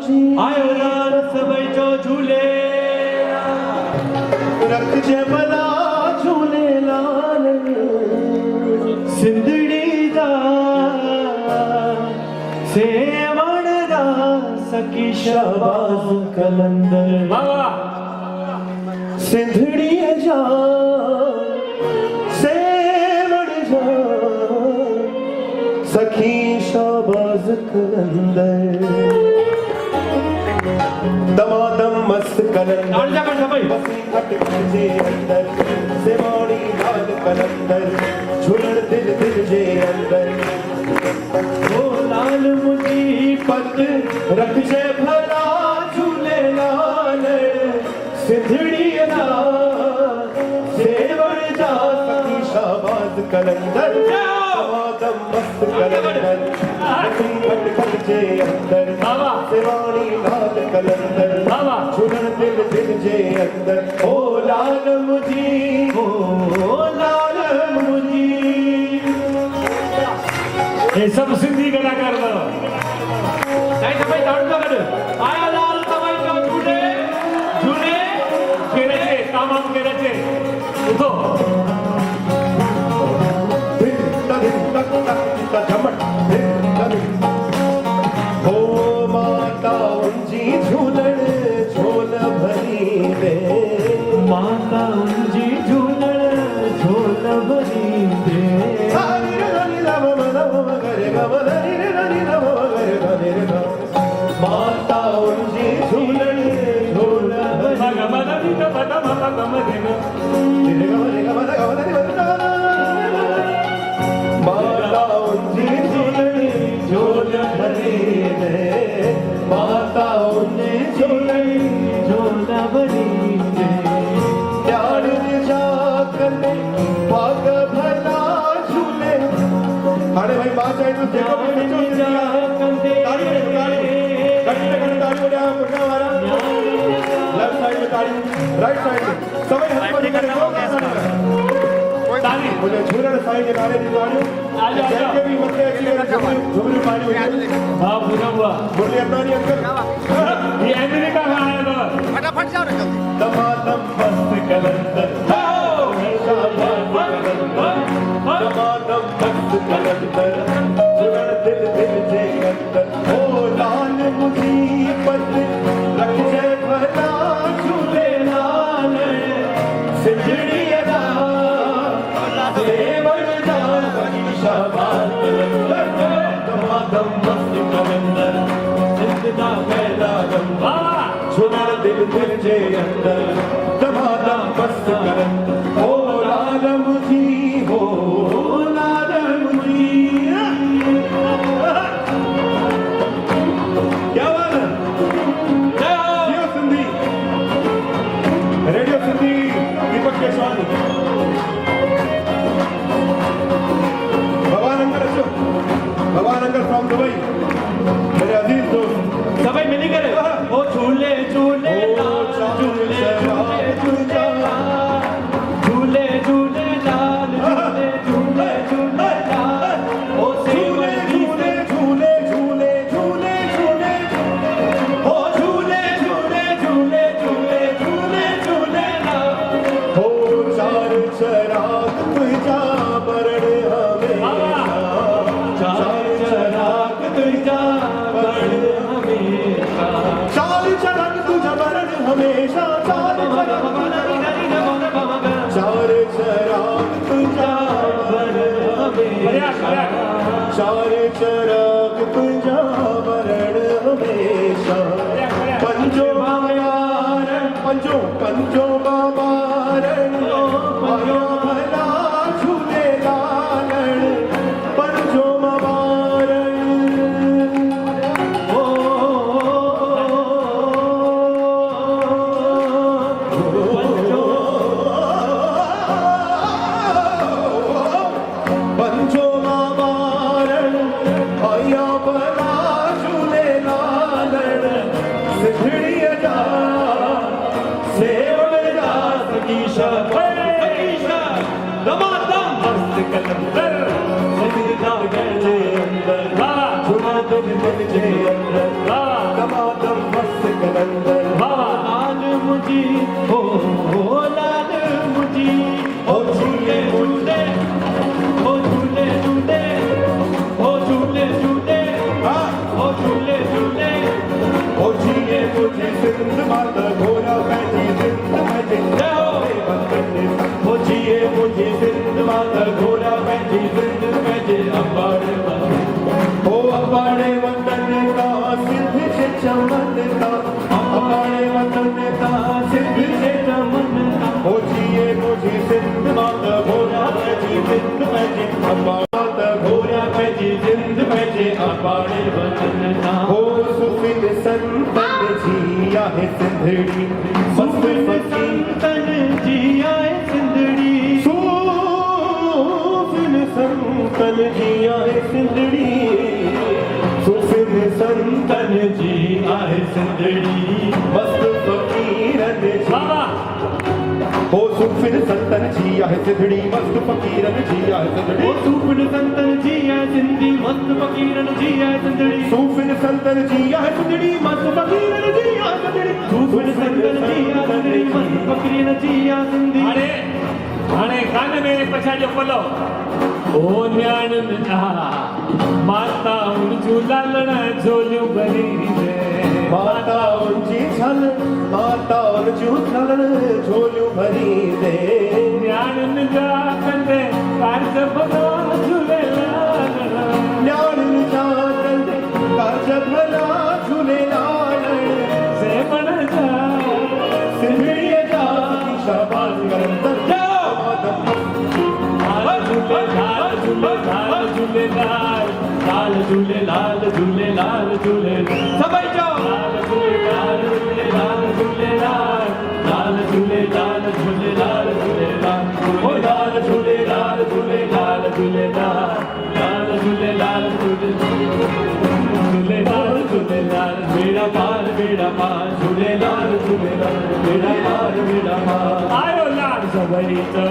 आयो लाल सबई जो झूले रख जे भला झूले लाल सिंधड़ी दा सेवण दा सखी शहबाज कलंदर सिंधड़ी जा सेवण जा सखी शहबाज कलंदर दमादम मस्त कलंदर बसी खट जे अंदर सेवाणी लाल कलंदर झूलण दिल दिल जे अंदर ओ लाल मुझी पत रख जे भला झूले लाल सिंधड़ी ना सेवण जा सखी शहबाज कलंदर दमादम मस्त कलंदर बसी खट खट जे अंदर सेवाणी लाल कलंदर झूलण दिल दिल जे अंदर ओ लाल मुझी ओ लाल मुझी हे सब सिंधी कलाकार नहीं समय दाड़ो कर आया लाल समय जो झूले झूले के रचे तामाम के रचे उठो हो माता उंजी झूलण झोल भरी दे माता उंजी झूलण झोल भरी दे माता उंजी झूलण झोल माता उंजी झूलण झोल भरी दे माता उंजी झूलण झोल भरी दे प्यार जा कने भाग भला झूले अरे भाई बात है तो देखो बच्चों ताली लेफ्ट साइड में ताली राइट साइड में सभी हाथ में ताली मुझे झूलण साइड के नारे की तालियों के भी मतलब झुमरी पानी हुई हाँ पूरा हुआ बोलिए अपना नहीं अंकल ये अमेरिका का आया था फटाफट जाओ ना जल्दी दमादम मस्त कलंदर दमादम मस्त कलंदर झूलण दिल दिल जे अंदर ओ लाल मुझी पत रख जे भला झूले लाल सिंधड़ी दा सेवण दा सखी शहबाज कलंदर दमादम मस्त कलंदर जिंदा पहला गंगा झूलण दिल दिल जे अंदर दमादम मस्त कलंदर ओ लाल मुझी हो लाल मुझी क्या बात है रेडियो सिंधी दीपक केसवानी भगवान अंकल फ्रॉम दुबई मेरे अजीज दोस्त सभी मिली करे ओ झूले झूले लाल झूले झूले झूले लाल झूले झूले लाल झूले झूले झूले लाल ओ झूले झूले झूले झूले झूले झूले ओ झूले झूले झूले झूले झूले झूले लाल हो चार चराग तुझा बरण हमेशा चार चराग तुझा बरण हमेशा चार चराग तुझा बरण हमेशा चार चराग तुझा बरण हमेशा चार चराग तुझा बरण हमेशा पंजो बाबारण आयो भला झूले लालण पंजो बाबारण ओ पंजो बाबारण आया भला झूले लालण सिंधड़ी जा सेवण जा सखी शहबाज दमादम मस्त कलंदर झूलण दिल जे अंदर वाह झूलण दिल जे अंदर वाह दमादम कलंदर लाल मुझी हो लाल मुझी ओ झूले झूले ओ झूले झूले ओ झूले झूले ओ झूले झूले ओ जिए मुझे सिंध माता घोड़ा बैठी जिंद बजे ओ जिए मुझे सिंध माता घोड़ा बैठी जिंद बजे अम्बाड़े ओ अबाड़े वतन का सिंध से चमन का अबाड़े वतन का सिंध से चमन ओ जिए मुझे सिंध माता घोड़ा बैठी जिंद बजे माता घोड़ा बैठी जिंद बजे अम्बाड़े वतन का ओ सुफिन संतन जिया है सिंधड़ी मस्त फकीर संतन जी आए सिंधड़ी सुफिन संतन जिया है सिंधड़ी सुफिन संतन तन जी आए सिंधड़ी मस्त फकीरन बाबा हो सुफिन संतन जिया है सिंधड़ी मस्त फकीरन जिया है ओ सिंधड़ी सूफन संतन जी आए सिंधी मस्त फकीरन जी आए सिंधड़ी सुफिन संतन जिया है सिंधड़ी मस्त फकीरन जिया है सिंधड़ी सूफन संतन जी आए सिंधड़ी मस्त फकीरन जी आए सिंधी हाणे कान में पछाड़ियो पलो ओ न्याण माता झूलालण झोलियूं भरी दे माता उनजी छल माता उनजूं छलण झोलियूं भरी दे न्याणियुनि जा कंदे कार्ज भलो झूलेलाल न्याणियुनि जा कंदे कार्ज भला झूलेलाल सेवण जा सिंधड़ीअ जा शाबाश करंदर लाल झूले लाल झूले लाल झूले सबै जाओ लाल झूले लाल झूले लाल झूले लाल झूले लाल झूले लाल झूले ओ लाल झूले लाल झूले लाल झूले लाल झूले लाल झूले झूले लाल झूले लाल बेड़ा पार झूले लाल बेड़ा पार आयो लाल सवई तो